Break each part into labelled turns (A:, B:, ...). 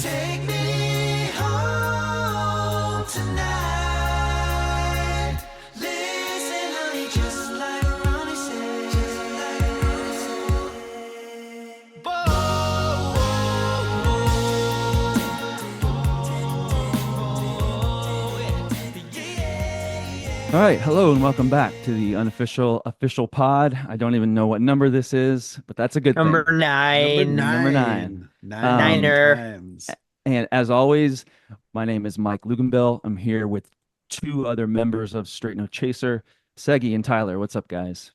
A: Take me home tonight. Listen, honey, just like Ronnie said. Just like Ronnie said. Whoa,
B: All right, hello and welcome back to the unofficial official pod. I don't even know what number this is, but that's a good
C: Number
B: thing.
D: Number
C: nine,
B: Number nine.
D: nine. Nine
B: Um,
C: Niner.
D: times.
B: and as always, my name is Mike Luganbill. I'm here with two other members of Straight No Chaser, Segi and Tyler. What's up, guys?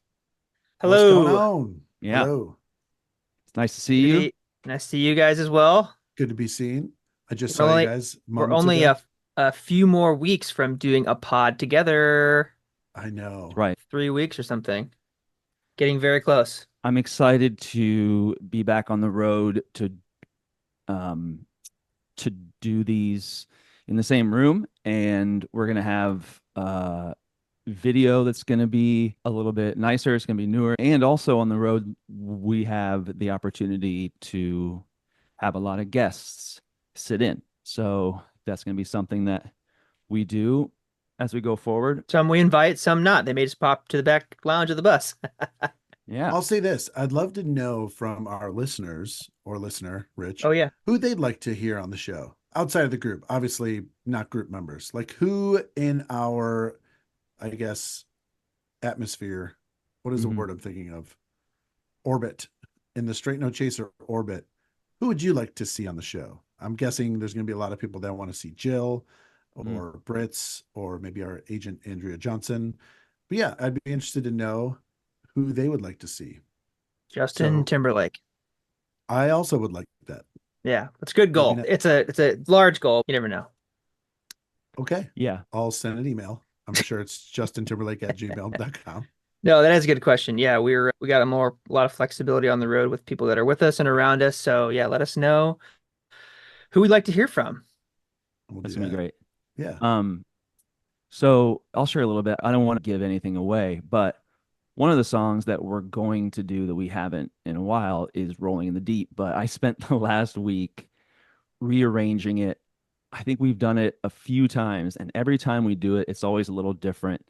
D: What's going
C: Hello.
D: on?
B: Yeah,
D: Hello.
B: it's nice to see
C: Good to
B: you.
C: be nice to see you guys as well.
D: Good to be seen. I just
C: We're
D: saw you
C: only
D: guys
C: we're
D: moments
C: only
D: ago.
C: a few more weeks from doing a pod together.
D: I know.
B: Right.
C: 3 weeks or something. Getting very close.
B: I'm excited to be back on the road um to do these in the same room, and we're gonna have video that's gonna be a little bit nicer. It's gonna be newer, and also on the road we have the opportunity to have a lot of guests sit in. So that's gonna be something that we do as we go forward.
C: Some we invite, some not. They may just pop to the back lounge of the bus.
B: Yeah.
D: I'll say this. I'd love to know from our listeners or listener, Rich,
C: Oh yeah.
D: who they'd like to hear on the show outside of the group. Obviously, not group members. Like who in our, I guess, atmosphere, what is the
B: Mhm.
D: word I'm thinking of? Orbit, in the Straight No Chaser orbit. Who would you like to see on the show? I'm guessing there's going to be a lot of people that want to see Jill
B: Mm.
D: or Brits or maybe our agent Andrea Johnson. But yeah, I'd be interested to know who they would like to see.
C: Justin
D: So
C: Timberlake.
D: I also would like that.
C: Yeah, it's a good
D: Let me
C: goal.
D: know.
C: It's a large goal. You never know.
D: Okay.
B: Yeah.
D: I'll send an email. I'm sure it's justintimberlake@gmail.com.
C: No, that is a good question. Yeah, we got a lot of flexibility on the road with people that are with us and around us. So yeah, let us know who we'd like to hear from.
D: We'll do
B: That's gonna be
D: that.
B: great.
D: Yeah.
B: Um, so I'll share a little bit. I don't want to give anything away, but one of the songs that we're going to do that we haven't in a while is Rolling in the Deep. But I spent the last week rearranging it. I think we've done it a few times, and every time we do it, it's always a little different.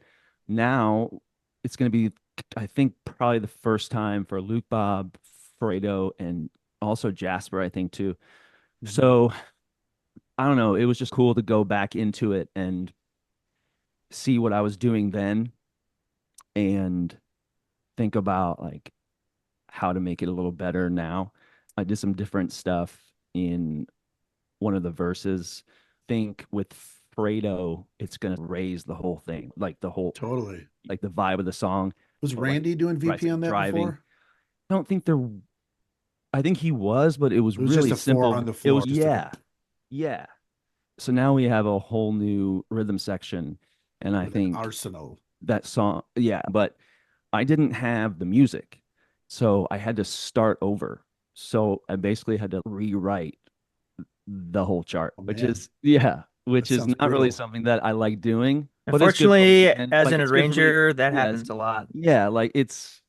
B: Now it's going to be, I think, probably the first time for Luke, Bob, Fredo, and also Jasper, I think, too.
D: Mhm.
B: So I don't know. It was just cool to go back into it and see what I was doing then and think about like how to make it a little better now. I did some different stuff in one of the verses. Think with Fredo, it's gonna raise the whole thing, like the whole,
D: Totally.
B: like the vibe of the song.
D: Was
B: But like,
D: Randy doing
B: right, it's
D: VP
B: like
D: on that
B: driving.
D: before?
B: I don't think there. I think he was, but it was
D: It was just
B: really
D: a four
B: simple.
D: on the
B: It
D: floor.
B: was
D: Just like a
B: yeah, yeah. So now we have a whole new rhythm section, and I
D: with an
B: think
D: arsenal.
B: that song, yeah. But I didn't have the music, so I had to start over. So I basically had to rewrite the whole chart,
D: Oh
B: which
D: man,
B: is yeah,
D: that
B: which is
D: sounds
B: not really
D: brutal.
B: something that I like doing, but it's good for me,
C: Unfortunately,
B: man.
C: as
B: Like
C: an
B: it's good for me.
C: arranger, that
B: Yeah,
C: happens a lot.
B: yeah, like it's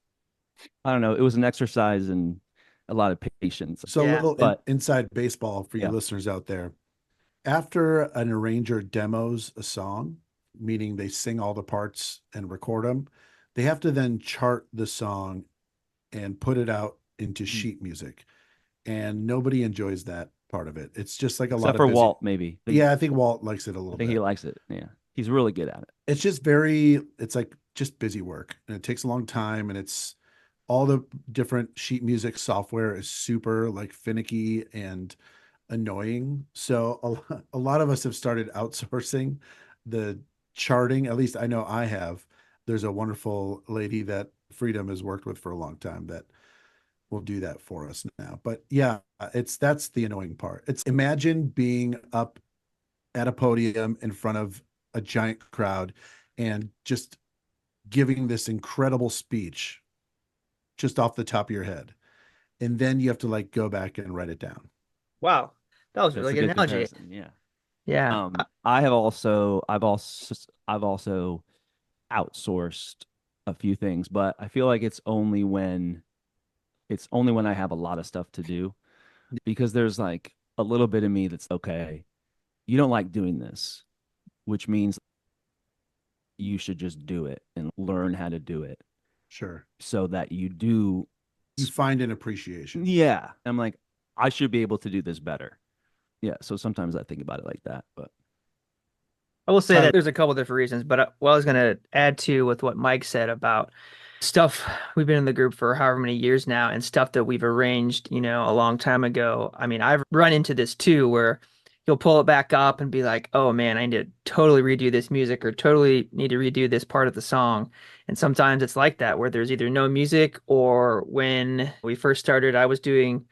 B: I don't know, it was an exercise in a lot of patience.
D: So a
C: Yeah.
D: little
B: But
D: inside baseball for you
B: yeah.
D: listeners out there. After an arranger demos a song, meaning they sing all the parts and record them, they have to then chart the song and put it out into
B: Mm.
D: sheet music. And nobody enjoys that part of it. It's just like a lot
B: Except
D: of
B: for
D: busy.
B: Walt, maybe.
D: Yeah, I think Walt likes it a
B: I
D: little
B: think he
D: bit.
B: likes it. Yeah. He's really good at it.
D: It's just very, it's like just busy work and it takes a long time and it's all the different sheet music software is super like finicky and annoying. So a lot of us have started outsourcing the charting. At least I know I have. There's a wonderful lady that Freedom has worked with for a long time that will do that for us now. But yeah, it's that's the annoying part. It's imagine being up at a podium in front of a giant crowd and just giving this incredible speech just off the top of your head. And then you have to like go back and write it down.
C: Wow. That was a
B: That's
C: really
B: a
C: good
B: good
C: analogy.
B: comparison. Yeah.
C: Yeah.
B: I've also outsourced a few things, but I feel like it's only when I have a lot of stuff to do because there's like a little bit of me that's okay. You don't like doing this, which means you should just do it and learn how to do it
D: Sure.
B: so that you do.
D: You find an appreciation.
B: Yeah. I'm like, I should be able to do this better. Yeah. So sometimes I think about it like that, but
C: I will say
D: Tyler-
C: that there's a couple different reasons, but what I was going to add to with what Mike said about stuff we've been in the group for however many years now and stuff that we've arranged, a long time ago. I mean, I've run into this too, where you'll pull it back up and be like, oh man, I need to totally redo this music or totally need to redo this part of the song. And sometimes it's like that, where there's either no music, or when we first started, I was doing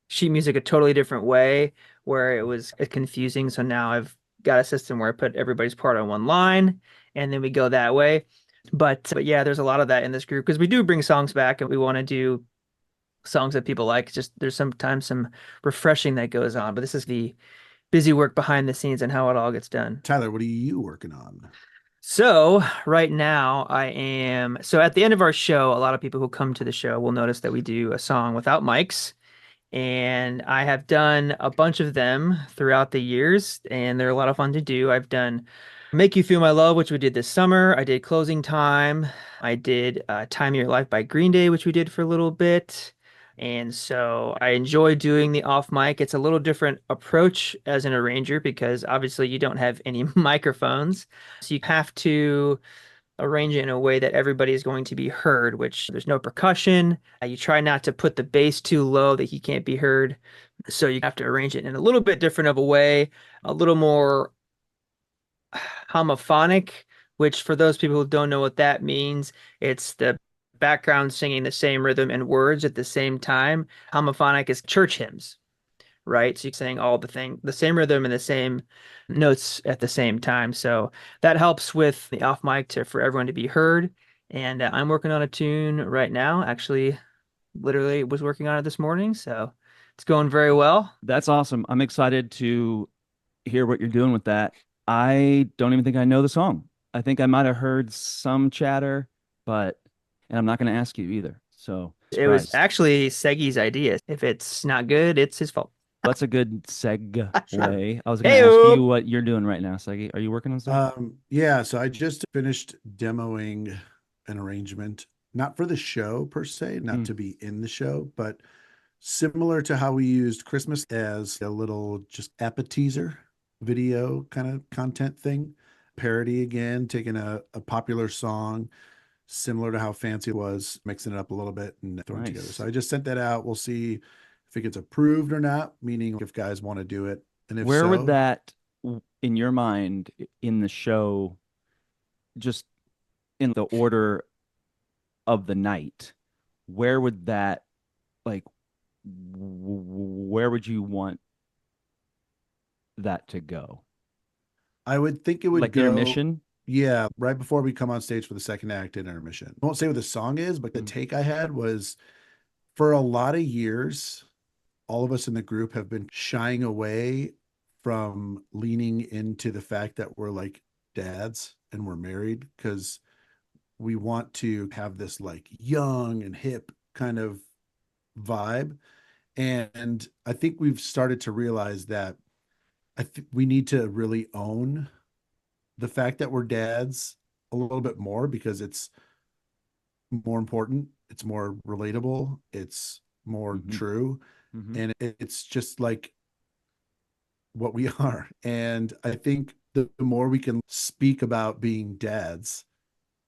C: sheet music a totally different way where it was confusing. So now I've got a system where I put everybody's part on one line and then we go that way. But yeah, there's a lot of that in this group because we do bring songs back and we want to do songs that people like. Just there's sometimes some refreshing that goes on, but this is the busy work behind the scenes and how it all gets done.
D: Tyler, what are you working on?
C: So right now so at the end of our show, a lot of people who come to the show will notice that we do a song without mics. And I have done a bunch of them throughout the years, and they're a lot of fun to do. I've done Make You Feel My Love, which we did this summer. I did Closing Time. I did Time of Your Life by Green Day, which we did for a little bit. And so I enjoy doing the off mic. It's a little different approach as an arranger because obviously you don't have any microphones. So you have to arrange it in a way that everybody is going to be heard, which there's no percussion. You try not to put the bass too low that he can't be heard. So you have to arrange it in a little bit different of a way, a little more homophonic, which for those people who don't know what that means, it's the background singing the same rhythm and words at the same time. Homophonic is church hymns, right? So you're saying all the same rhythm and the same notes at the same time. So that helps with the off mic for everyone to be heard. And I'm working on a tune right now. Actually, literally was working on it this morning. So it's going very well.
B: that's awesome. I'm excited to hear what you're doing with that. I don't even think I know the song. I think I might have heard some chatter, and I'm not going to ask you either. So
C: It was
B: surprised.
C: actually Segi's idea. If it's not good, it's his fault.
B: That's a good segue.
D: Sure.
B: I was going to ask
C: Heyo.
B: you what you're doing right now, Segi. Are you working on something?
D: Yeah, so I just finished demoing an arrangement, not for the show per se, not to be in the show, but similar to how we used Christmas as a little just appetizer video kind of content thing. Parody again, taking a popular song, similar to how Fancy was, mixing it up a little bit and throwing it together.
B: Nice.
D: So I just sent that out. We'll see if it gets approved or not, meaning if guys want to do it. And if
B: Where
D: so,
B: would that, in your mind, in the show, just in the order of the night, where would that, like, where would you want that to go?
D: I would think it would
B: Like
D: go
B: intermission?
D: Yeah, right before we come on stage for the second act in intermission. I won't say what the song is, but the take I had was for a lot of years, all of us in the group have been shying away from leaning into the fact that we're like dads and we're married because we want to have this like young and hip kind of vibe. And I think we've started to realize that we need to really own the fact that we're dads a little bit more because it's more important, it's more relatable, it's more true, and it's just like what we are. And I think the more we can speak about being dads,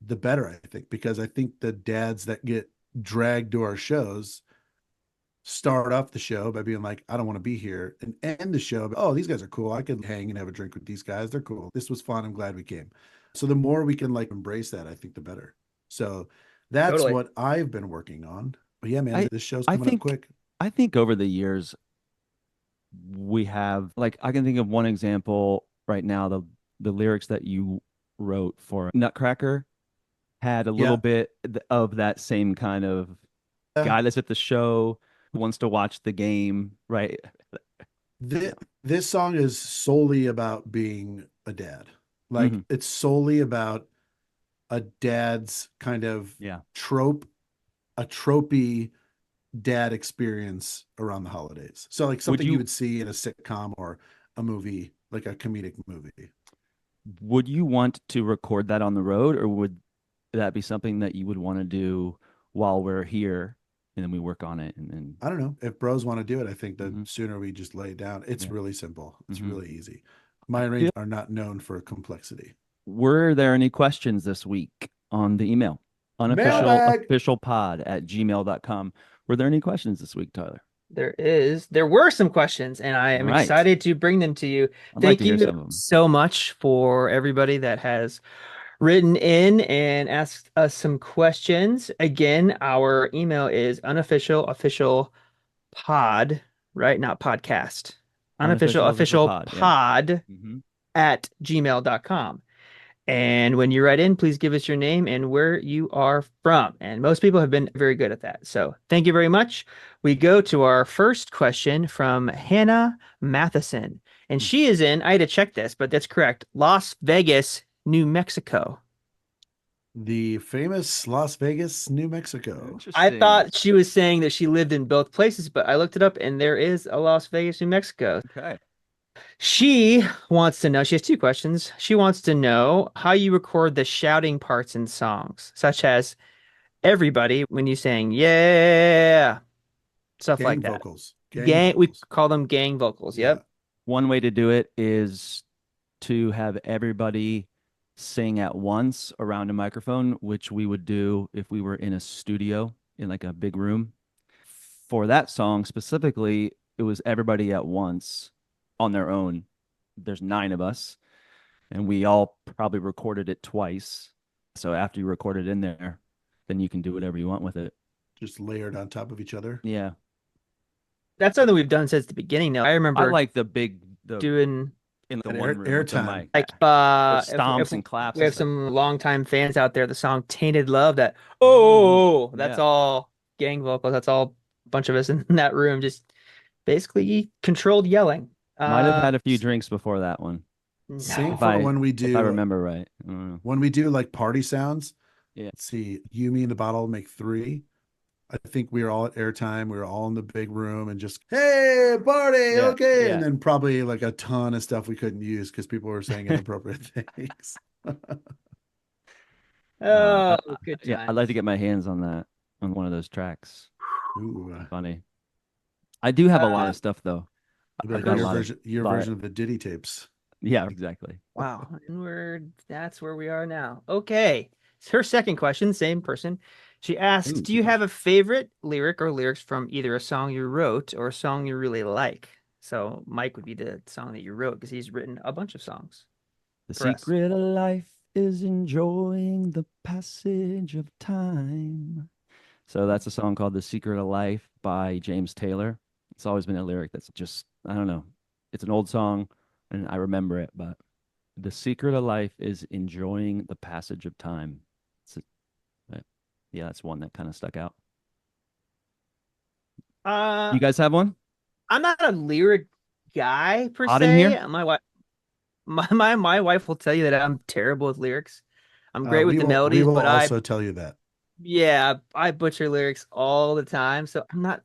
D: the better, I think, because I think the dads that get dragged to our shows start off the show by being like, I don't want to be here, and end the show, oh, these guys are cool. I could hang and have a drink with these guys. They're cool. This was fun. I'm glad we came. So the more we can like embrace that, I think the better. So that's
C: Totally.
D: what I've been working on. But yeah, man, this show's
B: I
D: coming up
B: think
D: quick.
B: I think over the years we have, like, I can think of one example right now. The lyrics that you wrote for Nutcracker had a little bit of that same kind of guy that's at the show who wants to watch the game, right?
D: This song is solely about being a dad. Like it's solely about a dad's kind of
B: Yeah.
D: trope, a tropey dad experience around the holidays. So like
B: Would
D: something you
B: you
D: would see in a sitcom or a movie, like a comedic movie.
B: would you want to record that on the road, or would that be something that you would want to do while we're here and then we work on it and then
D: I don't know. If bros want to do it, I think the
B: Mhm.
D: sooner we just lay it down. It's
B: Yeah.
D: really simple. It's
B: Mhm.
D: really easy. My arrangements are not known for complexity.
B: Were there any questions this week on the email?
D: Mailbag!
B: Unofficialpod@gmail.com. Were there any questions this week, Tyler?
C: There were some questions, and I am
B: Right.
C: excited to bring them to you.
B: I'd like
C: Thank
B: to hear
C: you
B: some of them.
C: so much for everybody that has written in and asked us some questions. Again, our email is official pod, right? Not podcast. Official
B: pod, yeah.
C: pod
B: Mhm.
C: at gmail.com. And when you write in, please give us your name and where you are from. And most people have been very good at that. So thank you very much. We go to our first question from Hannah Matheson. And she is in, I had to check this, but that's correct, Las Vegas, New Mexico.
D: The famous Las Vegas, New Mexico.
C: I
B: Interesting.
C: thought she was saying that she lived in both places, but I looked it up and there is a Las Vegas, New Mexico.
B: Okay.
C: She wants to know, she has two questions. She wants to know how you record the shouting parts in songs, such as everybody when you saying, yeah, stuff
D: Gang
C: like that.
D: vocals.
C: Gang, we
D: vocals.
C: call them gang vocals.
D: Yeah.
C: Yep.
B: One way to do it is to have everybody sing at once around a microphone, which we would do if we were in a studio in like a big room. For that song specifically, it was everybody at once on their own. There's 9 of us, and we all probably recorded it twice. So after you record it in there, then you can do whatever you want with it.
D: Just layered on top of each other.
B: Yeah.
C: That's something we've done since the beginning now. I
B: I
C: remember
B: like the
C: doing
B: in the
D: An
B: one room with the
D: airtime.
B: mic.
C: like
B: The
C: if
B: stomps and claps
C: we
B: and
C: have
B: stuff.
C: some longtime fans out there, the song Tainted Love, that that's
B: Yeah.
C: all gang vocals. That's all a bunch of us in that room just basically controlled yelling.
B: Might have had a few drinks before that one,
D: Same
C: No.
D: for when we
B: if I
D: do
B: remember right. I don't know.
D: when we do like party sounds.
B: Yeah.
D: Let's see, you, me, and the bottle make 3. I think we were all at airtime. We were all in the big room and just, hey, party,
B: Yeah,
D: okay.
B: yeah.
D: And then probably like a ton of stuff we couldn't use because people were saying inappropriate things.
C: Oh, good
B: Yeah,
C: time.
B: I'd like to get my hands on that on one of those tracks.
D: Ooh,
B: Funny. I do have a lot of stuff though.
D: you better
B: I've
D: do
B: got a
D: your
B: lot of
D: version, your
B: lot-
D: version of the Diddy tapes.
B: Yeah, exactly.
C: Wow. And that's where we are now. Okay. Her second question, same person. She asks,
B: Ooh,
C: do you
B: good
C: have a favorite lyric or lyrics from either a song you wrote or a song you really like? So Mike would be the song that you wrote because he's written a bunch of songs.
B: The
C: for us.
B: secret of life is enjoying the passage of time. So that's a song called The Secret of Life by James Taylor. It's always been a lyric that's just, I don't know. It's an old song and I remember it, but the secret of life is enjoying the passage of time. Yeah, that's one that kind of stuck out. You guys have one?
C: I'm not a lyric guy per
B: Hot in
C: se.
B: here?
C: My wife, my wife will tell you that I'm terrible with lyrics. I'm great with the melodies,
D: We will
C: but
D: also tell you that.
C: I butcher lyrics all the time. So I'm not,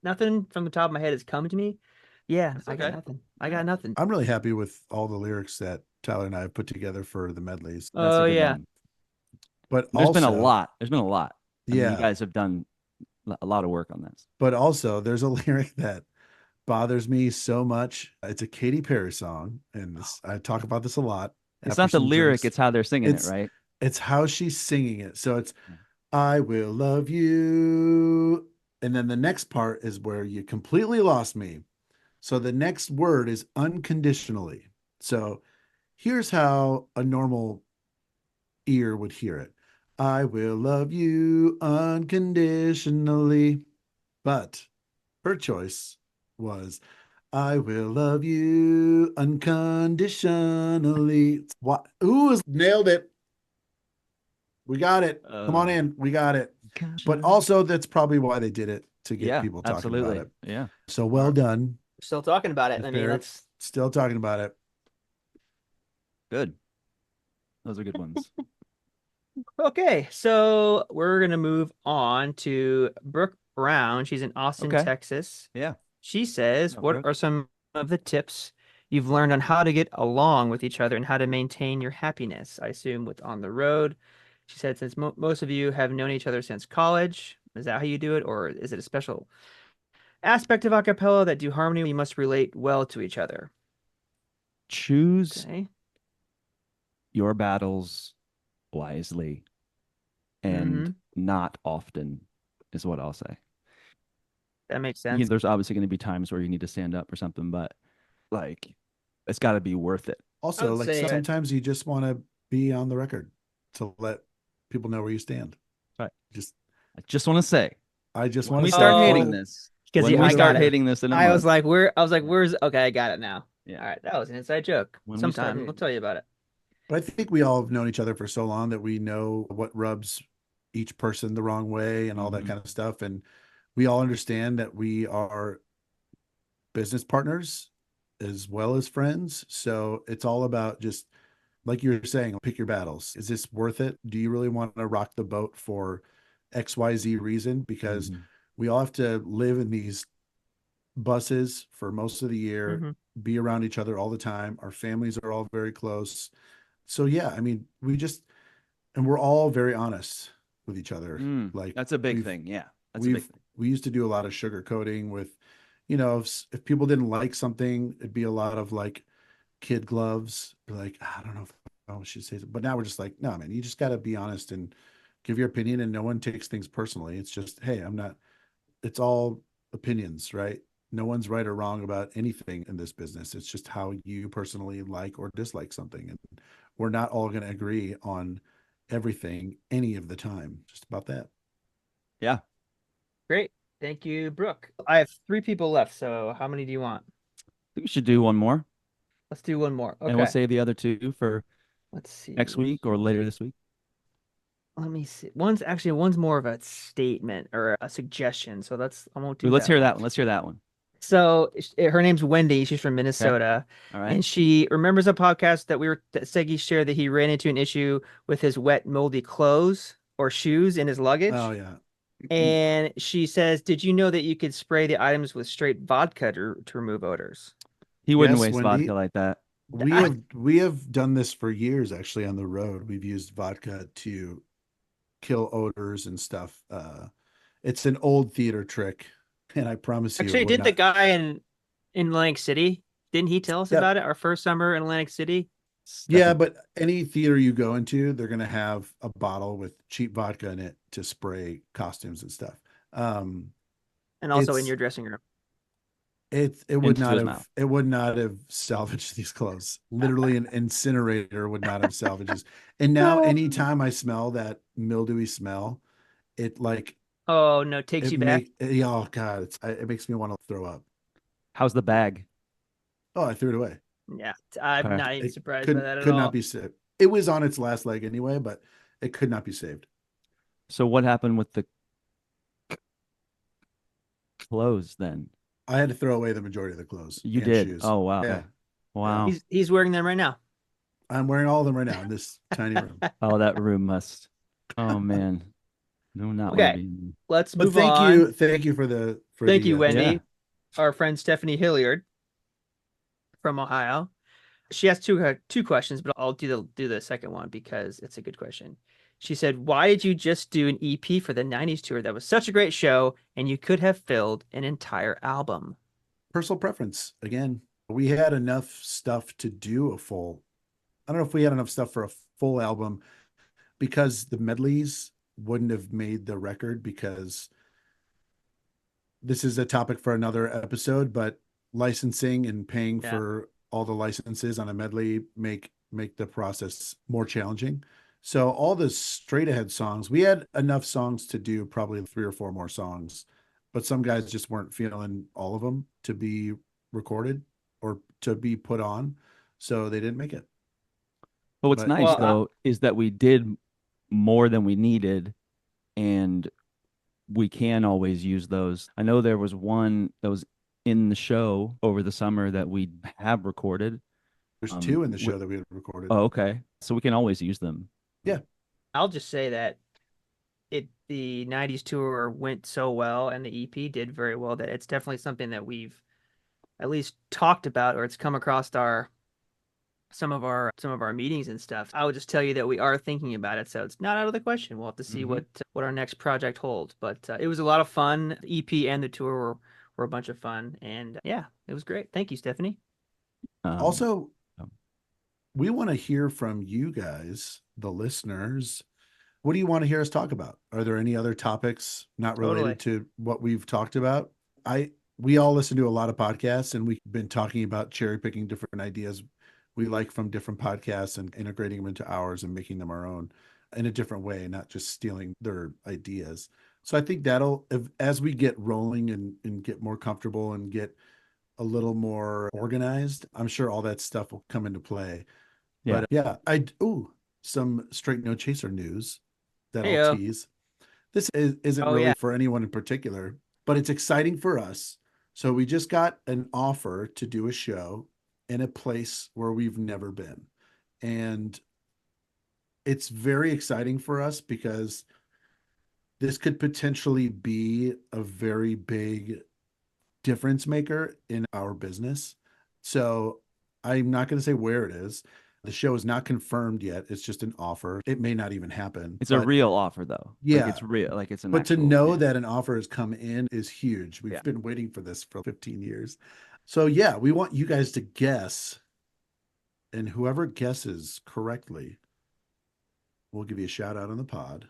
C: nothing from the top of my head has come to me. Yeah,
B: That's
C: I got
B: okay.
C: nothing. I got nothing.
D: I'm really happy with all the lyrics that Tyler and I have put together for the medleys.
B: That's a
C: Oh
B: good
C: yeah.
B: one.
D: But
B: There's been a
D: also-
B: lot. There's been a lot. I mean,
D: Yeah.
B: you guys have done a lot of work on this.
D: But also, there's a lyric that bothers me so much. It's a Katy Perry song, and I talk about this a lot.
B: It's
D: after
B: not the
D: some
B: lyric,
D: drinks.
B: it's how they're singing
D: It's-
B: it, right?
D: It's how she's singing it. So it's,
B: Yeah.
D: I will love you. And then the next part is where you completely lost me. So the next word is unconditionally. So here's how a normal ear would hear it. I will love you unconditionally. But her choice was, I will love you unconditionally. What? Ooh, nailed it. We got it. Come on in. We got it. But also, that's probably why they did it, to get
B: yeah,
D: people talking
B: absolutely.
D: about it.
B: Yeah.
D: So well done.
C: Still talking about it. I mean,
D: Fair.
C: that's
D: Still talking about it.
B: Good. Those are good ones.
C: okay. So we're gonna move on to Brooke Brown. She's in Austin,
B: Okay.
C: Texas.
B: Yeah.
C: She says,
B: No,
C: what
B: Brooke.
C: are some of the tips you've learned on how to get along with each other and how to maintain your happiness? I assume with on the road. She said, since most of you have known each other since college, is that how you do it? Or is it a special aspect of acapella that do harmony where you must relate well to each other?
B: Choose
C: Okay.
B: your battles wisely and
C: Mhm.
B: not often is what I'll say.
C: That makes sense.
B: There's obviously going to be times where you need to stand up or something, but like it's got to be worth it.
C: I
D: Also,
C: would
D: like
C: say
D: sometimes you just want to be on the record to let people know where you stand.
B: Right.
D: Just
B: I just want to say,
D: I just
B: when
D: want
B: we
D: to
B: start
C: Oh,
B: hating this,
C: because
B: when we
C: I
B: start
C: got it.
B: hating this in a
C: I was
B: month,
C: like, where's okay, I got it now.
B: Yeah.
C: All right, that was an inside joke.
B: When we start
C: Sometime we'll
B: hating.
C: tell you about it.
D: But I think we all have known each other for so long that we know what rubs each person the wrong way and all that
B: Mhm.
D: kind of stuff. And we all understand that we are business partners as well as friends. So it's all about just like you're saying, pick your battles. Is this worth it? Do you really want to rock the boat for XYZ reason? Because
B: Mhm.
D: we all have to live in these buses for most of the year,
C: Mhm.
D: be around each other all the time. Our families are all very close. So yeah, I mean, and we're all very honest with each other. Like
B: That's a big
D: we've
B: thing. Yeah. That's a big thing.
D: we used to do a lot of sugarcoating with, if people didn't like something, it'd be a lot of like kid gloves. Be like, I don't know if I should say, but now we're just like, no, man, you just got to be honest and give your opinion, and no one takes things personally. It's just, hey, I'm not. It's all opinions, right? No one's right or wrong about anything in this business. It's just how you personally like or dislike something, and we're not all going to agree on everything any of the time. Just about that.
B: Yeah.
C: Great. Thank you, Brooke. I have 3 people left, so how many do you want?
B: I think we should do one more,
C: Let's do one more.
B: and we'll
C: Okay.
B: save the other 2 for
C: Let's see.
B: next week or later this week.
C: Let me see. One's more of a statement or a suggestion. So I won't do
B: Let's
C: that
B: hear
C: one.
B: that one. Let's hear that one.
C: So her name's Wendy. She's from Minnesota.
B: All right.
C: And she remembers a podcast that Segi shared that he ran into an issue with his wet, moldy clothes or shoes in his luggage.
D: Oh yeah.
C: And she says, did you know that you could spray the items with straight vodka to remove odors?
B: He wouldn't
D: Yes,
B: waste
D: Wendy.
B: vodka like that.
D: We have done this for years actually on the road. We've used vodka to kill odors and stuff. It's an old theater trick, and I promise you, it
C: Actually,
D: would
C: did the
D: not.
C: guy in Atlantic City, didn't he tell us
D: Yeah.
C: about it? Our first summer in Atlantic City?
D: Yeah, but any theater you go into, they're gonna have a bottle with cheap vodka in it to spray costumes and stuff.
C: And also in
D: It's-
C: your dressing room.
D: it would
B: Into
D: not
B: his
D: have
B: mouth.
D: it would not have salvaged these clothes. Literally, an incinerator would not have salvaged this. And now, anytime I smell that mildewy smell, it like
C: Oh no, takes you back.
D: oh god, it makes me want to throw up.
B: How's the bag?
D: Oh, I threw it away.
C: Yeah, I'm
B: Okay.
C: not even
D: It
C: surprised by that at
D: could
C: all.
D: not be saved. It was on its last leg anyway, but it could not be saved.
B: So what happened with the clothes then?
D: I had to throw away the majority of the clothes.
B: You
D: and
B: did.
D: shoes.
B: Oh wow.
D: Yeah,
B: Wow.
C: He's wearing them right now.
D: I'm wearing all of them right now in this tiny room.
B: Oh, that room must. Oh man. No, not
C: Okay.
B: wanna be in
C: Let's
D: But
C: move on.
D: thank you for
C: Thank you, Wendy.
B: Yeah.
C: Our friend Stephanie Hilliard from Ohio. She has two questions, but I'll do the second one because it's a good question. She said, "Why did you just do an EP for the '90s tour? That was such a great show, and you could have filled an entire album."
D: Personal preference. Again, we had enough stuff to do a full. I don't know if we had enough stuff for a full album because the medleys wouldn't have made the record, because this is a topic for another episode, but licensing and paying
C: Yeah.
D: for all the licenses on a medley make the process more challenging. So all the straight ahead songs, we had enough songs to do probably 3 or 4 more songs, but some guys just weren't feeling all of them to be recorded or to be put on, so they didn't make it.
B: But what's
D: But-
B: nice
C: Well,
B: though is that we did more than we needed, and we can always use those. I know there was one that was in the show over the summer that we have recorded.
D: There's 2 in the show that we had recorded.
B: Oh, okay. So we can always use them.
C: I'll just say that it the 90s tour went so well and the EP did very well that it's definitely something that we've at least talked about, or it's come across some of our meetings and stuff. I would just tell you that we are thinking about it, so it's not out of the question. We'll have to see what our next project holds. But it was a lot of fun. The EP and the tour were a bunch of fun, and yeah, it was great. Thank you, Stephanie.
D: Also,
B: um,
D: we want to hear from you guys, the listeners. What do you want to hear us talk about? Are there any other topics not related to what we've talked about? We all listen to a lot of podcasts, and we've been talking about cherry picking different ideas we like from different podcasts and integrating them into ours and making them our own in a different way, not just stealing their ideas. So I think that'll, as we get rolling and get more comfortable and get a little more organized, I'm sure all that stuff will come into play.
B: Yeah.
D: But yeah, some Straight No Chaser news that
C: Heyo.
D: I'll tease. This isn't really for anyone in particular, but it's exciting for us. So we just got an offer to do a show in a place where we've never been. And it's very exciting for us because this could potentially be a very big difference maker in our business. So I'm not going to say where it is. The show is not confirmed yet. It's just an offer. It may not even happen.
B: It's a real offer though.
D: Yeah.
B: Like it's real. Like it's an
D: But to
B: actual-
D: know
B: yeah.
D: that an offer has come in is huge. We've
B: Yeah.
D: been waiting for this for 15 years. So yeah, we want you guys to guess. And whoever guesses correctly, we'll give you a shout out on the pod.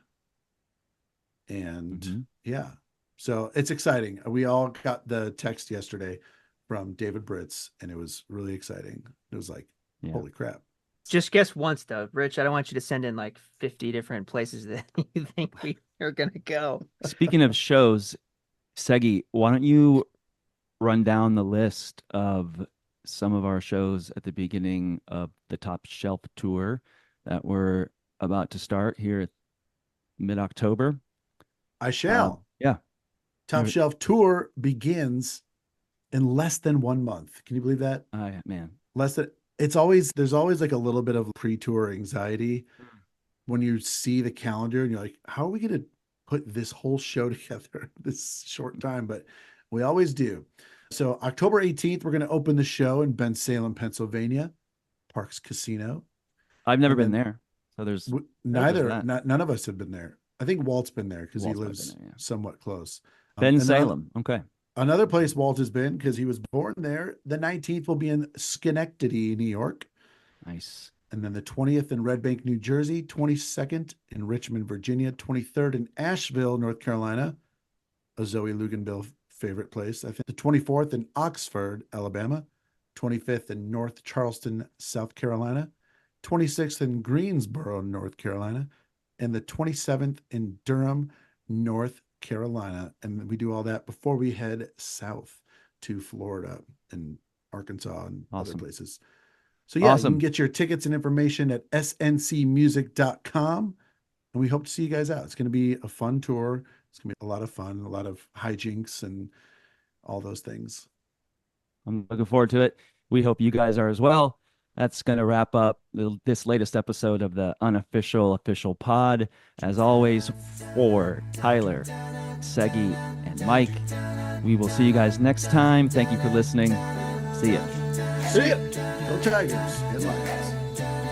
D: And
B: Mhm.
D: yeah, so it's exciting. We all got the text yesterday from David Britz, and it was really exciting. It was like,
B: Yeah.
D: holy crap.
C: Just guess once, though, Rich. I don't want you to send in like 50 different places that you think we are gonna go.
B: Speaking of shows, Segi, why don't you run down the list of some of our shows at the beginning of the Top Shelf tour that we're about to start here at mid-October?
D: I shall.
B: Yeah.
D: Top Shelf tour begins in less than 1 month. Can you believe that?
B: Man.
D: There's always like a little bit of pre-tour anxiety when you see the calendar and you're like, how are we going to put this whole show together this short time? But we always do. So October 18th, we're going to open the show in Bensalem, Pennsylvania, Parks Casino.
B: I've never
D: And
B: been
D: then-
B: there. So there's
D: None of us have been there. I think Walt's been there because he
B: Walt's
D: lives
B: been there, yeah.
D: somewhat close.
B: Ben
D: And then
B: Salem. Okay.
D: Another place Walt has been because he was born there. The 19th will be in Schenectady, New York.
B: Nice.
D: And then the 20th in Red Bank, New Jersey, 22nd in Richmond, Virginia, 23rd in Asheville, North Carolina, a Zoe Luganbill favorite place. I think the 24th in Oxford, Alabama, 25th in North Charleston, South Carolina, 26th in Greensboro, North Carolina, and the 27th in Durham, North Carolina. And we do all that before we head south to Florida and Arkansas and other
B: Awesome.
D: places. So yeah, you
B: Awesome.
D: can get your tickets and information at sncmusic.com. And we hope to see you guys out. It's going to be a fun tour. It's going to be a lot of fun, a lot of hijinks and all those things.
B: I'm looking forward to it. We hope you guys are as well. That's going to wrap up this latest episode of the Unofficial Official Pod. As always, for Tyler, Segi, and Mike, we will see you guys next time. Thank you for listening. See ya.
D: See ya. Go Tigers. Good luck.